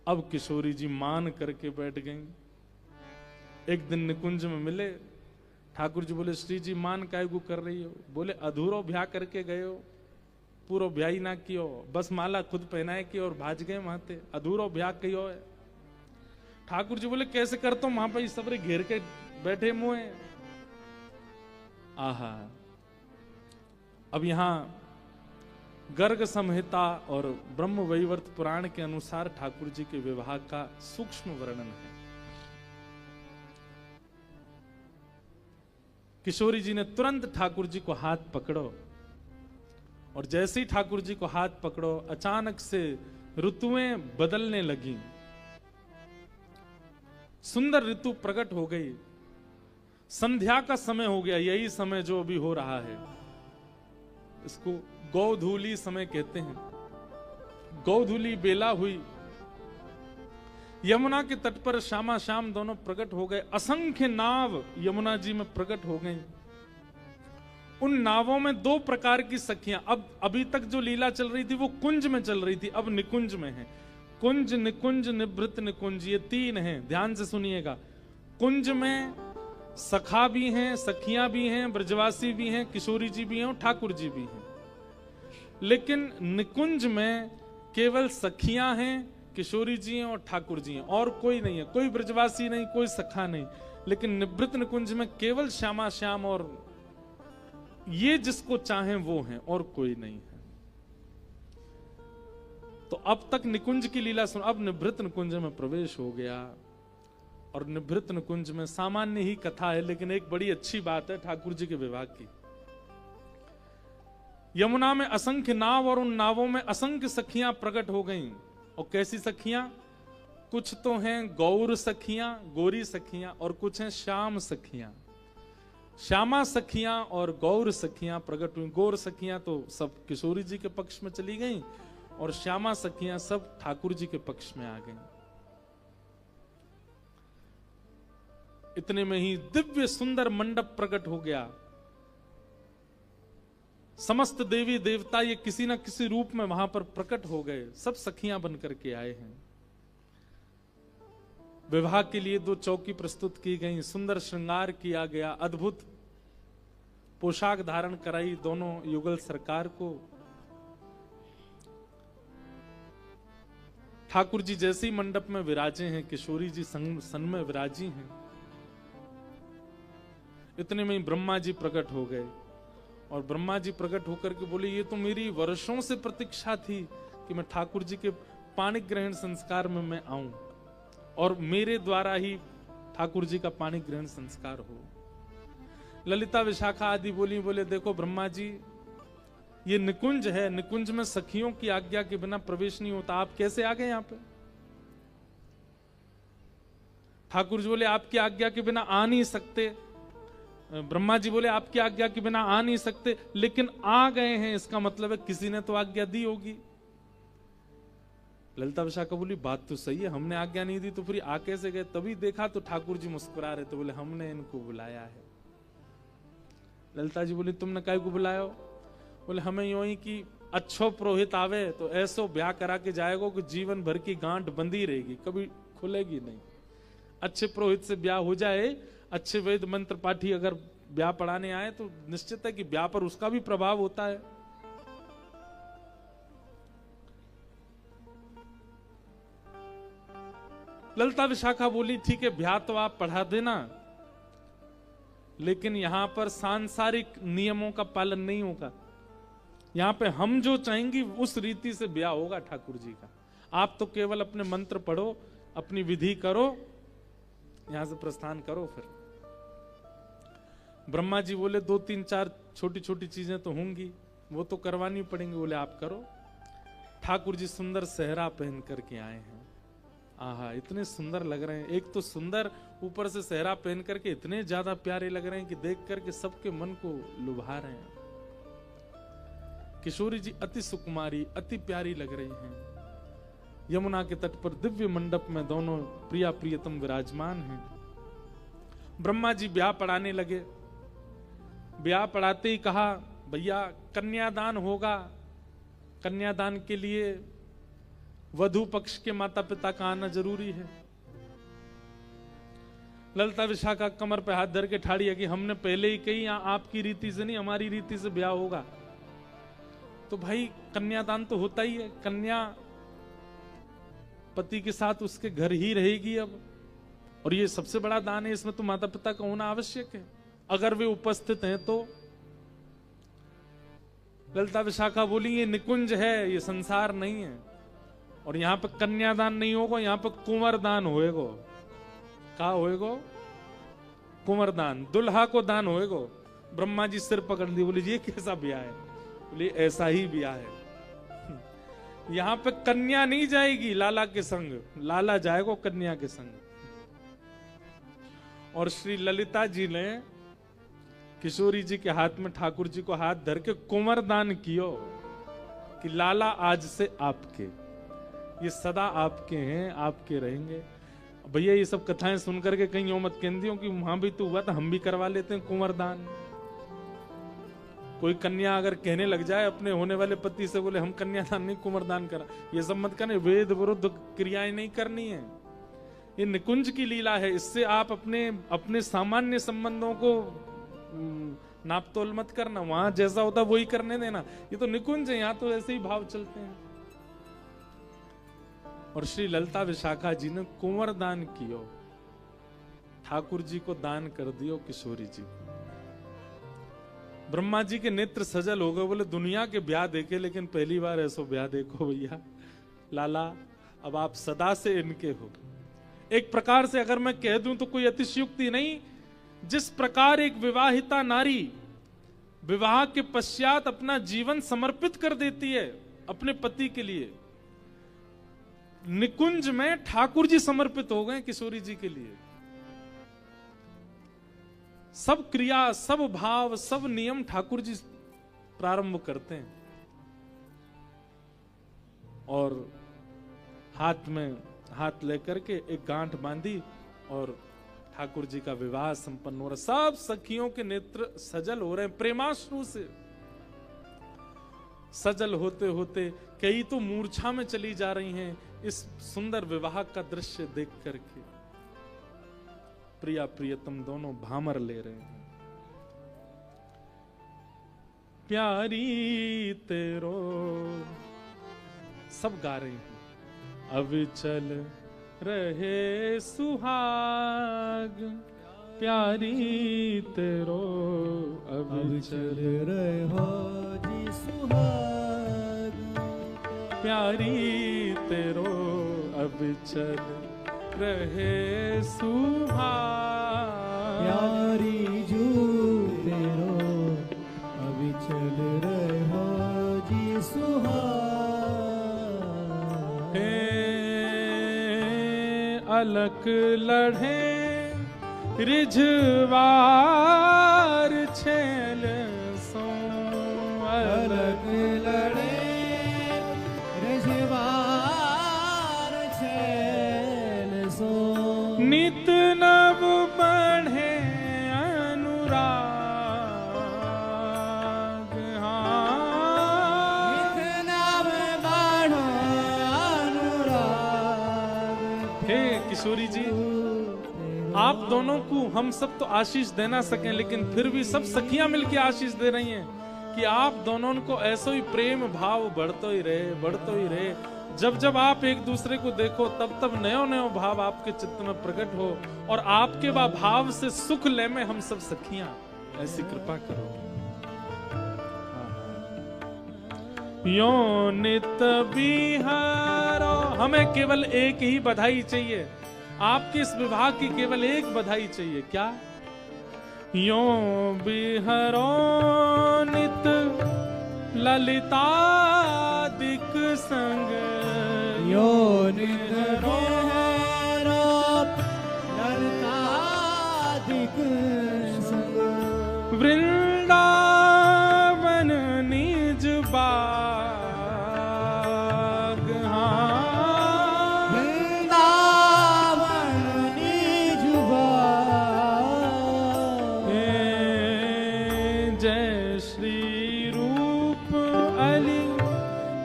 अब किशोरी जी मान करके बैठ गईं। एक दिन निकुंज में मिले, ठाकुर जी बोले श्री जी मान काय को कर रही हो? बोले अधूरो ब्याह करके गए हो, पूरो ब्याह ही ना कियो, बस माला खुद पहनाए की और भाज गए माते, अधूरो ब्याह कियो है। ठाकुर जी बोले कैसे करता हूं, वहां पर सबरे घेर के बैठे मुए। आहा, अब यहां गर्ग संहिता और ब्रह्म वैवर्त पुराण के अनुसार ठाकुर जी के विवाह का सूक्ष्म वर्णन है। किशोरी जी ने तुरंत ठाकुर जी को हाथ पकड़ो, और जैसे ही ठाकुर जी को हाथ पकड़ो अचानक से ऋतुएं बदलने लगी, सुंदर ऋतु प्रकट हो गई। संध्या का समय हो गया, यही समय जो अभी हो रहा है, इसको गोधूली समय कहते हैं। गोधूली बेला हुई, यमुना के तट पर श्यामा श्याम दोनों प्रकट हो गए। असंख्य नाव यमुना जी में प्रकट हो गई। उन नावों में दो प्रकार की सखियां, अब अभी तक जो लीला चल रही थी वो कुंज में चल रही थी, अब निकुंज में है। कुंज, निकुंज, निभृत निकुंज, ये तीन हैं, ध्यान से सुनिएगा। कुंज में सखा भी हैं, सखियां भी हैं, ब्रजवासी भी हैं, किशोरी जी भी हैं और ठाकुर जी भी हैं। लेकिन निकुंज में केवल सखियां हैं, किशोरी जी हैं और ठाकुर जी हैं, और कोई नहीं है, कोई ब्रजवासी नहीं, कोई सखा नहीं। लेकिन निभृत निकुंज में केवल श्यामा श्याम और ये जिसको चाहें वो हैं, और कोई नहीं है। तो अब तक निकुंज की लीला सुन, अब निभृत निकुंज में प्रवेश हो गया। और निभृत निकुंज में सामान्य ही कथा है, लेकिन एक बड़ी अच्छी बात है ठाकुर जी के विवाह की। यमुना में असंख्य नाव और उन नावों में असंख्य सखियां प्रकट हो गईं। और कैसी सखियां? कुछ तो हैं गौर सखियां, गोरी सखियां, और कुछ हैं श्याम सखियां। श्यामा सखियां और गौर सखियां प्रकट हुई। गौर सखियां तो सब किशोरी जी के पक्ष में चली गईं, और श्यामा सखियां सब ठाकुर जी के पक्ष में आ गईं। इतने में ही दिव्य सुंदर मंडप प्रकट हो गया। समस्त देवी देवता ये किसी न किसी रूप में वहां पर प्रकट हो गए, सब सखियां बनकर के आए हैं। विवाह के लिए दो चौकी प्रस्तुत की गई, सुंदर श्रृंगार किया गया, अद्भुत पोशाक धारण कराई दोनों युगल सरकार को। ठाकुर जी जैसे ही मंडप में विराजे हैं, किशोरी जी सन में विराजी हैं। इतने में ही ब्रह्मा जी प्रकट हो गए, और ब्रह्मा जी प्रकट होकर के बोले ये तो मेरी वर्षों से प्रतीक्षा थी कि मैं ठाकुर जी के पाणी ग्रहण संस्कार में मैं आऊं, और मेरे द्वारा ही ठाकुर जी का पाणी ग्रहण संस्कार हो। ललिता विशाखा आदि बोले देखो ब्रह्मा जी, ये निकुंज है, निकुंज में सखियों की आज्ञा के बिना प्रवेश नहीं होता, आप कैसे आ गए यहां पे? ठाकुर जी बोले आपकी आज्ञा के बिना आ नहीं सकते। ब्रह्मा जी बोले आपकी आज्ञा के बिना आ नहीं सकते, लेकिन आ गए हैं, इसका मतलब है किसी ने तो आज्ञा दी होगी। ललिता विशाखा बोली बात तो सही है, हमने आज्ञा नहीं दी तो फिर आ कैसे गए? तभी देखा तो ठाकुर जी मुस्कुरा रहे, तो बोले हमने इनको बुलाया है। ललिता जी बोली तुमने काय को बुलाया हो? बोले हमें यूं ही कि अच्छो पुरोहित आवे तो ऐसो ब्याह करा के जाएगा कि जीवन भर की गांठ बंदी रहेगी, कभी खुलेगी नहीं। अच्छे पुरोहित से ब्याह हो जाए, अच्छे वेद मंत्र पाठी अगर ब्याह पढ़ाने आए तो निश्चित है कि ब्याह पर उसका भी प्रभाव होता है। ललिता विशाखा बोली ठीक है ब्याह तो आप पढ़ा देना, लेकिन यहां पर सांसारिक नियमों का पालन नहीं होगा। यहां पे हम जो चाहेंगे उस रीति से ब्याह होगा ठाकुर जी का। आप तो केवल अपने मंत्र पढ़ो, अपनी विधि करो, यहां से प्रस्थान करो। फिर ब्रह्मा जी बोले दो तीन चार छोटी छोटी चीजें तो होंगी, वो तो करवानी पड़ेंगी। बोले आप करो। ठाकुर जी सुंदर सेहरा पहन करके आए हैं। आहा, इतने सुंदर लग रहे हैं। एक तो सुंदर, ऊपर से सेहरा पहन करके इतने ज्यादा प्यारे लग रहे हैं कि देख करके सबके मन को लुभा रहे हैं। किशोरी जी अति सुकुमारी, अति प्यारी लग रही हैं। यमुना के तट पर दिव्य मंडप में दोनों प्रिया प्रियतम विराजमान हैं। ब्रह्मा जी ब्याह पढ़ाने लगे। ब्याह पढ़ाते ही कहा भैया कन्यादान होगा, कन्यादान के लिए वधु पक्ष के माता पिता का आना जरूरी है। ललिता विशाखा कमर पे हाथ धर के ठाड़ी है कि हमने पहले ही कही आपकी रीति से नहीं, हमारी रीति से ब्याह होगा। तो भाई कन्यादान तो होता ही है, कन्या पति के साथ उसके घर ही रहेगी अब, और ये सबसे बड़ा दान है, इसमें तो माता पिता का होना आवश्यक है अगर वे उपस्थित हैं तो। ललिता विशाखा बोली ये निकुंज है, ये संसार नहीं है, और यहां पर कन्यादान नहीं होगा, यहां पर कुंवर दान होएगो। क्या होएगो? कुंवर दान, दुल्हा को दान होएगो। ब्रह्मा जी सिर पकड़ ली, बोले ये कैसा ब्याह है? बोले ऐसा ही ब्याह है। यहां पे कन्या नहीं जाएगी लाला के संग, लाला जाएगा कन्या के संग। और श्री ललिता जी ने किशोरी जी के हाथ में ठाकुर जी को हाथ धर के कुंवर दान कियो कि लाला आज से आपके, ये सदा आपके हैं, आपके रहेंगे। भैया ये सब कथाएं सुन करके कहीं यो मत कहती हो कि वहां भी तो हुआ था, हम भी करवा लेते हैं कुंवर दान। कोई कन्या अगर कहने लग जाए अपने होने वाले पति से, बोले हम कन्यादान नहीं कुंवर दान करा, ये सब मत करने, वेद विरुद्ध क्रियाएं नहीं करनी है। ये निकुंज की लीला है, इससे आप अपने सामान्य संबंधों को नाप तोल मत करना, वहां जैसा होता वही करने देना। ये तो निकुंज है, यहां तो ऐसे ही भाव चलते हैं। और श्री ललिता विशाखा जी ने कुंवर दान कियो, ठाकुर जी को दान कर दियो किशोरी जी को। ब्रह्मा जी के नेत्र सजल हो गए, बोले दुनिया के ब्याह देखे लेकिन पहली बार ऐसो ब्याह देखो भैया। लाला अब आप सदा से इनके हो। एक प्रकार से अगर मैं कह दूं तो कोई अतिशयोक्ति नहीं, जिस प्रकार एक विवाहिता नारी विवाह के पश्चात अपना जीवन समर्पित कर देती है अपने पति के लिए, निकुंज में ठाकुर जी समर्पित हो गए किशोरी जी के लिए। सब क्रिया, सब भाव, सब नियम ठाकुर जी प्रारंभ करते हैं। और हाथ में हाथ लेकर के एक गांठ बांधी और ठाकुर जी का विवाह संपन्न हो रहा। सब सखियों के नेत्र सजल हो रहे हैं प्रेमाश्रु से। सजल होते होते कई तो मूर्छा में चली जा रही हैं इस सुंदर विवाह का दृश्य देख करके। प्रिया प्रियतम दोनों भामर ले रहे हैं। प्यारी तेरो सब गा रहे हैं। अब चल रहे सुहाग, प्यारी तेरो अब चल रहे हो जी सुहाग, प्यारी तेरो अब चल रहे सुहाग, प्यारी जू तेरो अब चल रहे हो जी सुहाग। अलक लढ़े रिझवार छेल सो, अलक लड़े रिझवार छेल सो, नित नव बढ़े अनुराग। हाँ नित नव बढ़ो अनुराग। हे किशोरी जी, आप दोनों को हम सब तो आशीष दे ना सकें, लेकिन फिर भी सब सखियां मिलकर आशीष दे रही हैं कि आप दोनों को ऐसा ही प्रेम भाव बढ़तो ही रहे, बढ़तो ही रहे। जब जब आप एक दूसरे को देखो तब तब नयो नयो भाव आपके चित्त में प्रकट हो, और आपके भाव से सुख ले में हम सब सखियां, ऐसी कृपा करो। यो नित बिहारो, हमें केवल एक ही बधाई चाहिए, आपके इस विवाह की केवल एक बधाई चाहिए। क्या? यो बिहरो नित ललितादिक संग, यो नित बिहरो ललितादिक संग, वृंदावन निज बाग।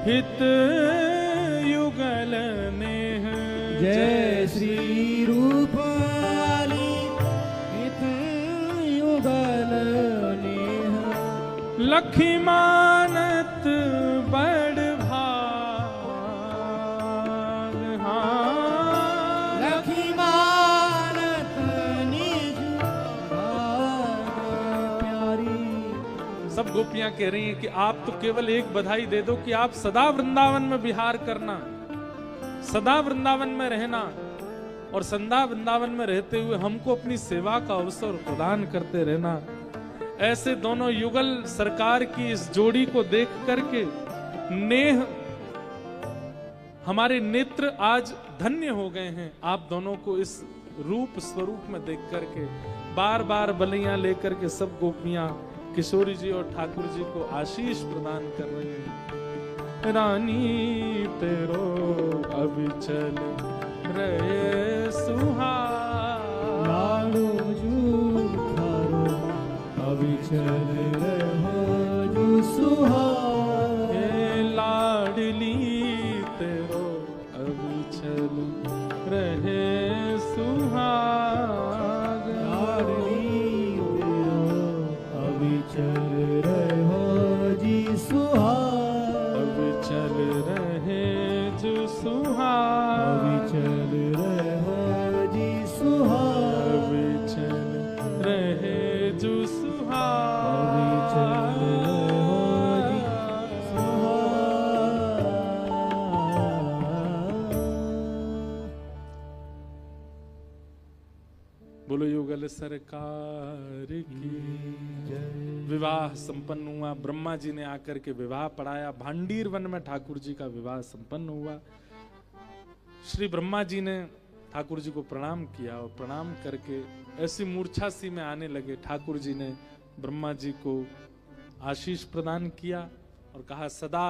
हित युगल जय श्री रूपाली इत युगल नेह लखी मानत बड़ भाग हाँ लखी मानत निज भाग प्यारी। सब गोपियां कह रही हैं कि आप तो केवल एक बधाई दे दो कि आप सदा वृंदावन में विहार करना, सदा वृंदावन में रहना और सदा वृंदावन में रहते हुए हमको अपनी सेवा का अवसर प्रदान करते रहना। ऐसे दोनों युगल सरकार की इस जोड़ी को देख करके नेह हमारे नेत्र आज धन्य हो गए हैं। आप दोनों को इस रूप स्वरूप में देख करके बार बार बलियां लेकर के सब गोपियां किशोरी जी और ठाकुर जी को आशीष प्रदान कर रहे हैं। रानी तेरो अविचल रहे सुहाग लाडो जू थारो अविचल रहो जू सुहाग। हे लाडली तेरो अविचल रहे सुहाग लाडली तेरो अविचल रहो जी सुहाग। अविचल रहे जो सुहाग अविचल रहो जी सुहाग। अविचल रहे जो सुहाग अविचल रहो जी सुहाग। बोलो युगल सरकार की विवाह संपन्न हुआ। ब्रह्मा जी ने आकर के विवाह पढ़ाया। भांडीर वन में ठाकुर जी का विवाह संपन्न हुआ। श्री ब्रह्मा जी ने ठाकुर जी को प्रणाम किया और प्रणाम करके ऐसी मूर्छा सी में आने लगे। ठाकुर जी ने ब्रह्मा जी को आशीष प्रदान किया और कहा सदा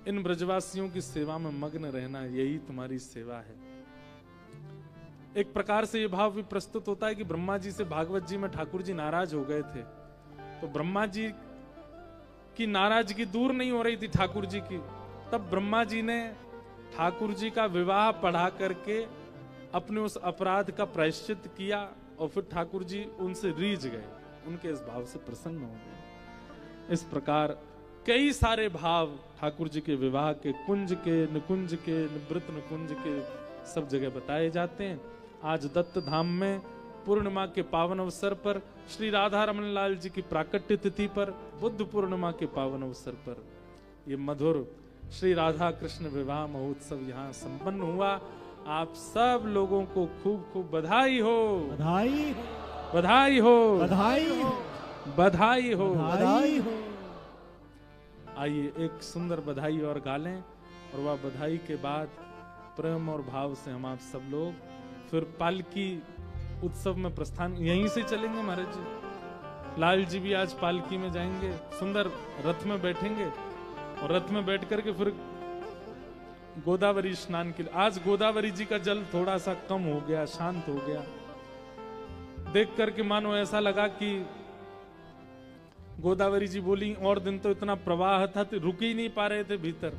इन ब्रजवासियों की सेवा में मग्न रहना, यही तुम्हारी सेवा है। एक प्रकार से यह भाव भी प्रस्तुत होता है कि ब्रह्मा जी से भागवत जी में ठाकुर जी नाराज हो गए थे, तो ब्रह्मा जी की नाराजगी दूर नहीं हो रही थी ठाकुर जी की। तब ब्रह्मा जी ने ठाकुर जी का विवाह पढ़ा करके अपने उस अपराध का प्रायश्चित किया और फिर ठाकुर जी उनसे रीझ गए, उनके इस भाव से प्रसन्न हो गए। इस प्रकार कई सारे भाव ठाकुर जी के विवाह के, कुंज के, निकुंज के, निवृत्त निकुंज के सब जगह बताए जाते हैं। आज दत्त धाम में पूर्णिमा के पावन अवसर पर, श्री राधा रमन लाल जी की प्राकट्य तिथि पर, बुद्ध पूर्णिमा के पावन अवसर पर ये मधुर श्री राधा कृष्ण विवाह महोत्सव यहाँ संपन्न हुआ। आप सब लोगों को खूब खूब बधाई हो, बधाई बधाई हो, बधाई बधाई हो, बधाई हो। आइए एक सुंदर बधाई और गा लें और वह बधाई के बाद प्रेम और भाव से हम आप सब लोग फिर पालकी उत्सव में प्रस्थान यहीं से चलेंगे। महाराज जी लाल जी भी आज पालकी में जाएंगे, सुंदर रथ में बैठेंगे और रथ में बैठ करके फिर गोदावरी स्नान के लिए। आज गोदावरी जी का जल थोड़ा सा कम हो गया, शांत हो गया। देख करके मानो ऐसा लगा कि गोदावरी जी बोली और दिन तो इतना प्रवाह था तो रुक ही नहीं पा रहे थे भीतर।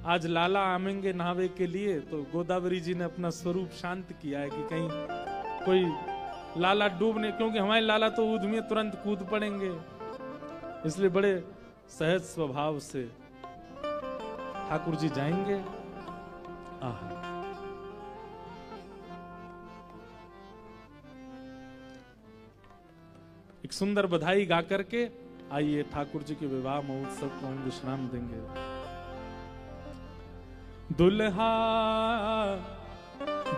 आज लाला आमेंगे नहावे के लिए, तो गोदावरी जी ने अपना स्वरूप शांत किया है कि कहीं कोई लाला डूबने, क्योंकि हमारे लाला तो ऊध में तुरंत कूद पड़ेंगे, इसलिए बड़े सहज स्वभाव से ठाकुर जी जाएंगे। आहा एक सुंदर बधाई गा करके आइए ठाकुर जी के विवाह महोत्सव को हम विश्राम देंगे। दुल्हा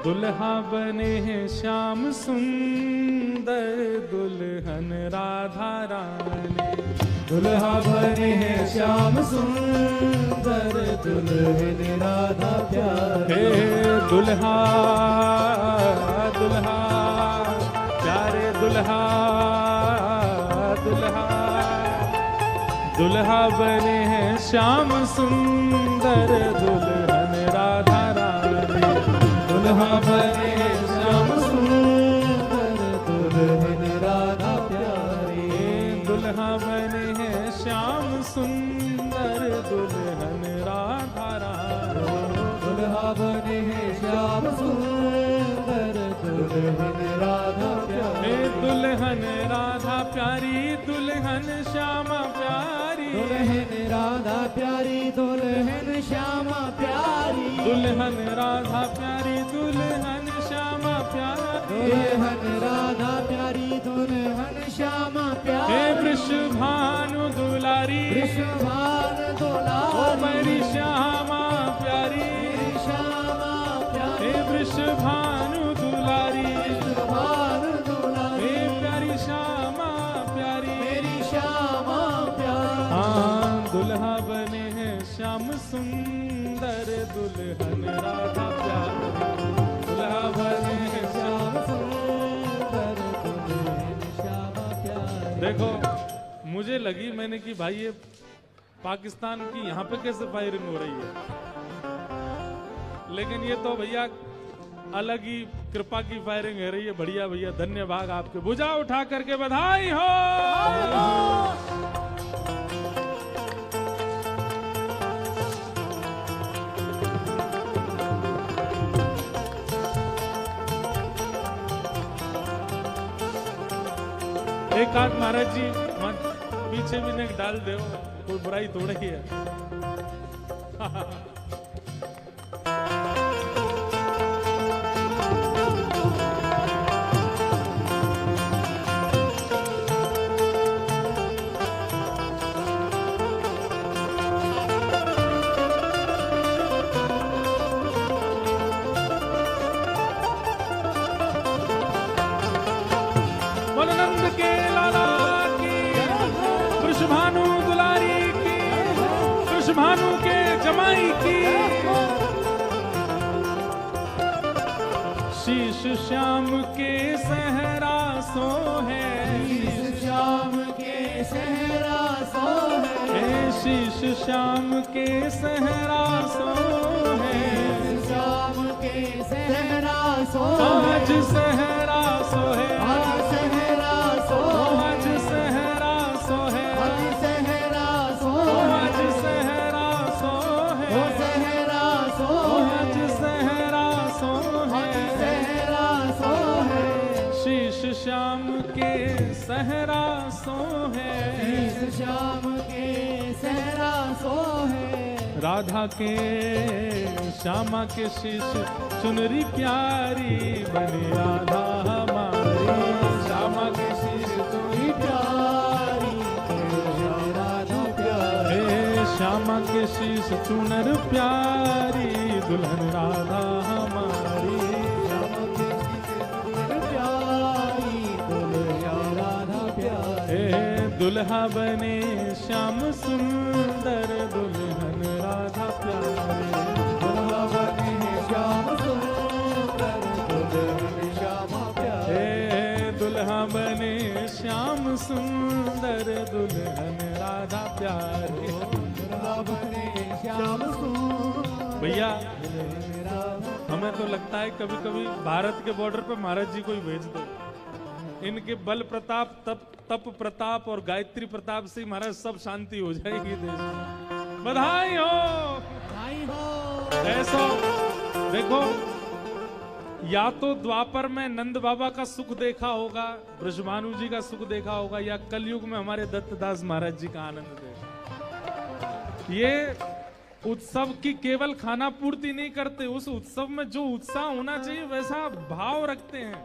दुल्हा बने हैं श्याम सुंदर, दुल्हन राधा रानी। दुल्हा बने हैं श्याम सुंदर, दुल्हन राधा प्यारे। दुल्हा दुल्हा प्यारे दुल्हा दुल्हा दुल्हा बने हैं श्याम सुंदर, दुल्हन राधा रानी। दुल्हा बने हैं श्याम सुंदर, दुल्हन राधा प्यारे। दुल्हा बने हैं श्याम सुंदर, दुल्हन राधा रानी। दुल्हा बने हैं श्याम सुंदर दुल्हन राधा प्यारी। दुल्हन राधा प्यारी दुल्हन श्यामा प्यारी। दुल्हन राधा प्यारी दुल्हन श्यामा प्यारी। दुल्हन राधा प्यारी दुल्हन श्यामा प्यारी। दुल्हन राधा प्यारी दुल्हन श्यामा प्यारी। हे वृषभानु दुलारी वृषभान ओ दुलारी। मेरी श्यामा प्यारी। श्यामा प्यारी। हे वृषभानु दुलारी वृषभान दुलारी। हे प्यारी श्यामा प्यारी। मेरी श्यामा प्यारी। हाँ दुल्हा बने हैं श्याम सुंदर दुल्हन राधा प्यारी। दुल्हा बने हैं श्याम। श्याम सुंदर दुल्हन श्यामा प्यारी। देखो मुझे लगी मैंने कि भाई ये पाकिस्तान की यहाँ पे कैसे फायरिंग हो रही है, लेकिन ये तो भैया अलग ही कृपा की फायरिंग है रही है। बढ़िया भैया, धन्यवाद आपके। भुजा उठा करके बधाई हो। एक आध महाराज जी पीछे भी नेक डाल दो, कोई बुराई थोड़ी ही है। बोलनंद के लाला की, वृषभानु दुलारी की, वृषभानु के जमाई की। शीश श्याम के सहरा सो है। श्याम के सहरा सो है। शीश श्याम के सहरा सो है। श्याम के सहरा सो आज सहरा सो है। आज सहरा सो आज सहरा सो है। आज सहरा सो आज सहरा सो है। ओ सहरा सो आज सहरा सो है। सहरा सो है। शीश श्याम के सहरा सो है। श्याम के सहरा सो है। राधा के श्यामा के शीश चुनरी प्यारी बनी राधा हमारी। श्यामा के शीश चुनरी प्यारी राधा प्यारी। हे श्यामा के शीश चुनर प्यारी दुल्हन राधा हमारी। प्यारी दुल्हन राधा प्यारी। हे दुल्हा बने श्याम सुंदर दुल्हन राधा प्यारी। दुल्हा बने श्याम सुंदर दुल्हन श्यामा प्यारी। हे दुल्हा बने श्याम सुंदर दुल्हन राधा प्यारी। दुल्हा बने श्याम सुंदर भैया दुल्हन राधा। हमें तो लगता है कभी कभी भारत के बॉर्डर पे महाराज जी को ही भेज दो। इनके बल प्रताप तप प्रताप और गायत्री प्रताप से महाराज सब शांति हो जाएगी देश में। बधाई हो। बधाई हो। ऐसा देखो, या तो द्वापर में नंद बाबा का सुख देखा होगा, ब्रजभानु जी का सुख देखा होगा, या कलयुग में हमारे दत्तदास महाराज जी का आनंद देखा। ये उत्सव की केवल खाना पूर्ति नहीं करते, उस उत्सव में जो उत्साह होना चाहिए वैसा भाव रखते हैं।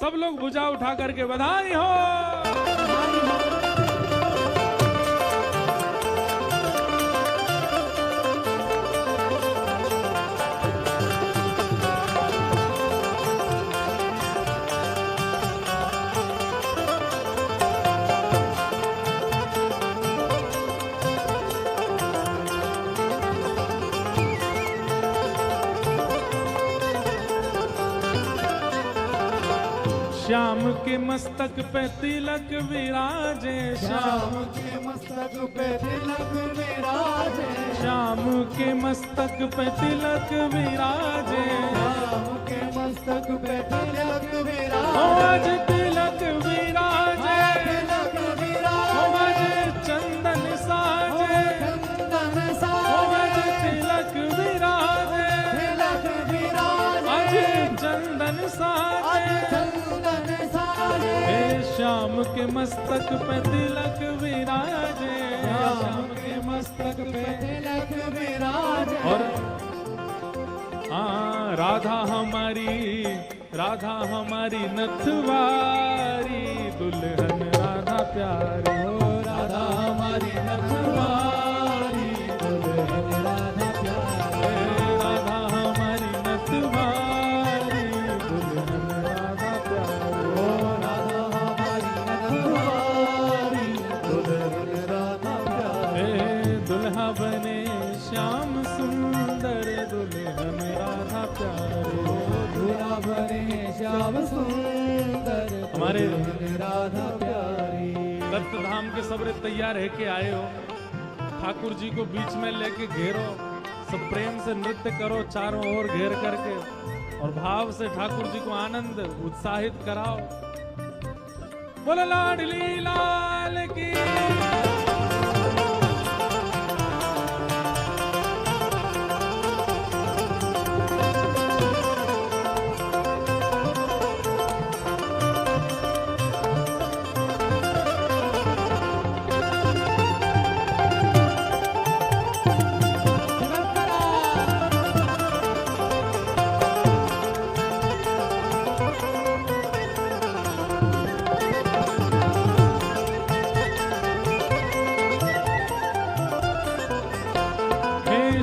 सब लोग भुजा उठा करके बधाई हो। श्याम के मस्तक पे तिलक विराजे। श्याम के मस्तक पे तिलक विराजे। श्याम के मस्तक पे तिलक विराजे। श्याम के मस्तक पे तिलक ओ विराजे। आज तिलक विराजे। तिलक ओ विराजे। आज चंदन साजे। चंदन ओ साजे। आज तिलक विराजे। तिलक विराजे। श्याम के मस्तक पे तिलक विराजे, श्याम के मस्तक पे तिलक विराजे। और हाँ राधा हमारी नथवारी, दुल्हन राधा प्यारी। ओ राधा हमारी नथवारी, दुल्हन राधा प्यारी। राधा हमारी नथवारी, दुल्हन राधा प्यारी। ओ राधा हमारी नथवारी, दुल्हन राधा प्यारी। दुल्हा बने श्याम सुंदर, दुल्हन राधा प्यारी। दूल्हा बने श्याम सुंदर, हमारे दुल्हन राधा प्यारी। दत्तधाम के सबरे तैयार है के आए हो, ठाकुर जी को बीच में लेके घेरो, सब प्रेम से नृत्य करो चारों ओर घेर करके, और भाव से ठाकुर जी को आनंद उत्साहित कराओ। बोलो लाडली लाल की।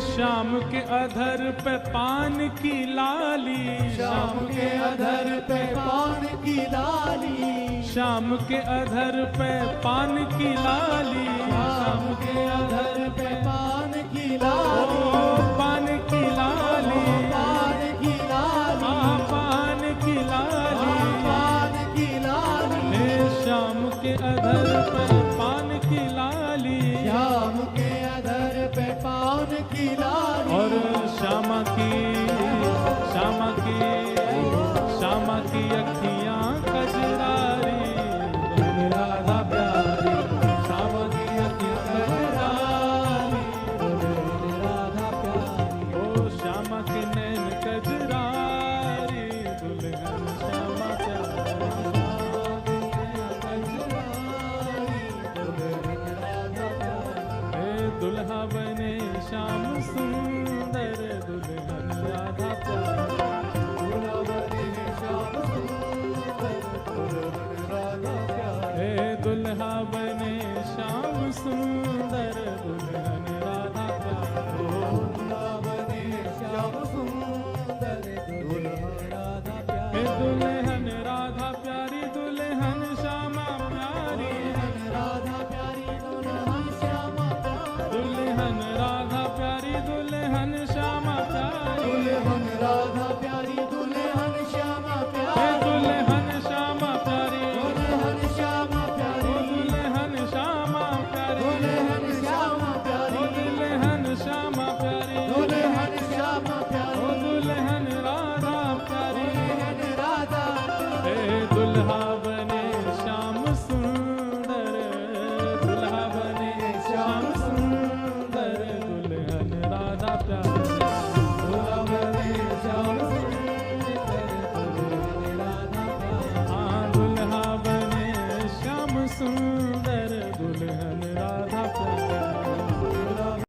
श्याम के अधर पे पान की लाली, श्याम के अधर पे पान की लाली। श्याम के अधर पे पान की लाली, श्याम के अधर पे पान की लाली।